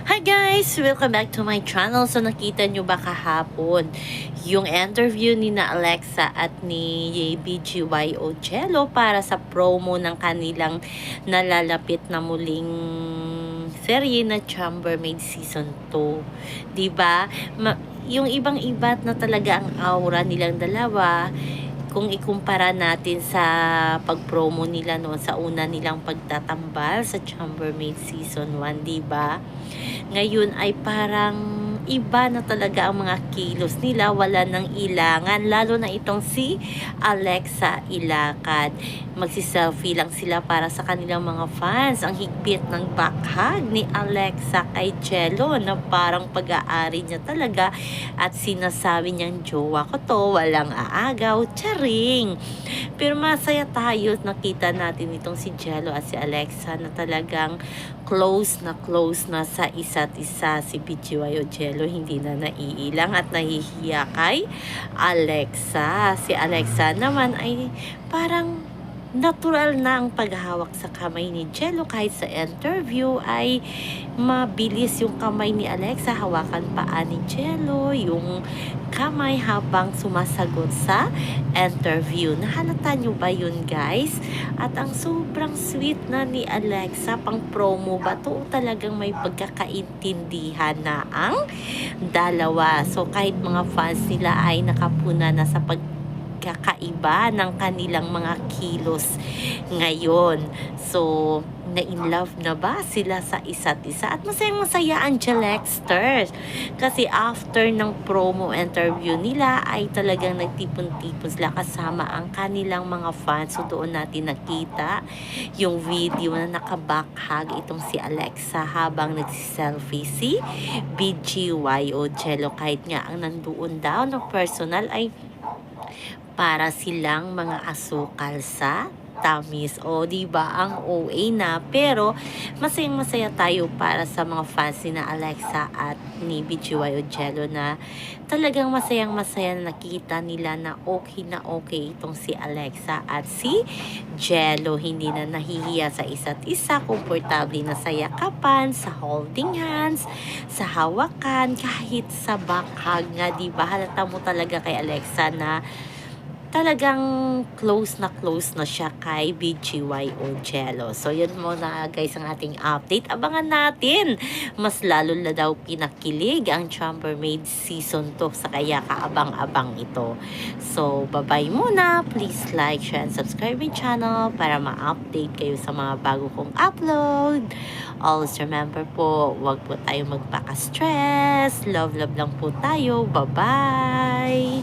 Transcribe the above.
Hi guys! Welcome back to my channel. So nakita nyo ba kahapon yung interview ni na Alexa at ni BGY Ocello para sa promo ng kanilang nalalapit na muling serye na Chambermaid Season 2. Diba? Yung ibang-iba na talaga ang aura nilang dalawa kung ikumpara natin sa pag-promo nila noon sa una nilang pagtatambal sa Chambermaid Season 1, di ba? Ngayon ay parang iba na talaga ang mga kilos nila, wala nang ilangan, lalo na itong si Alexa Ilacad. Magsi-selfie lang sila para sa kanilang mga fans. Ang higpit ng backhug ni Alexa kay Cello na parang pag-aari niya talaga at sinasabi niyang jowa ko to, walang aagaw, charing. Pero masaya tayo nakita natin itong si Cello at si Alexa na talagang close na sa isa't isa. Si BGY Ocello hindi na naiilang at nahihiya kay Alexa. Si Alexa naman ay parang natural na ang paghawak sa kamay ni Cello. Kahit sa interview ay mabilis yung kamay ni Alexa, hawakan paa ni Cello yung kamay habang sumasagot sa interview. Nahalata nyo ba yun guys? At ang sobrang sweet na ni Alexa, pang promo ba to? Talagang may pagkakaintindihan na ang dalawa. So kahit mga fans nila ay nakapuna na sa kakaiba ng kanilang mga kilos ngayon. So, na-in love na ba sila sa isa't isa? At masayang-masaya ang Jalexters. Kasi after ng promo interview nila ay talagang nagtipon-tipon sila kasama ang kanilang mga fans. So, doon natin nakita yung video na nakabakhag itong si Alexa habang nagsiselfie si BGY Ocello. Kahit nga ang nandoon daw na personal ay para silang mga asukal sa tamis. O, diba? Ang OA na. Pero, masayang-masaya tayo para sa mga fans ni na Alexa at ni BGY Ocello na talagang masayang-masaya na nakita nila na okay itong si Alexa at si Cello. Hindi na nahihiya sa isa't isa. Komportable na sa yakapan, sa holding hands, sa hawakan, kahit sa backhug nga, diba? Halata mo talaga kay Alexa na talagang close na siya kay BGY Ocello. So, yun muna guys ang ating update. Abangan natin. Mas lalo na daw pinakilig ang Chambermaid Season 2 sa kaya kaabang-abang ito. So, bye-bye muna. Please like, share, and subscribe my channel para ma-update kayo sa mga bago kong upload. Always remember po, wag po tayo magpaka-stress. Love lang po tayo. Bye-bye!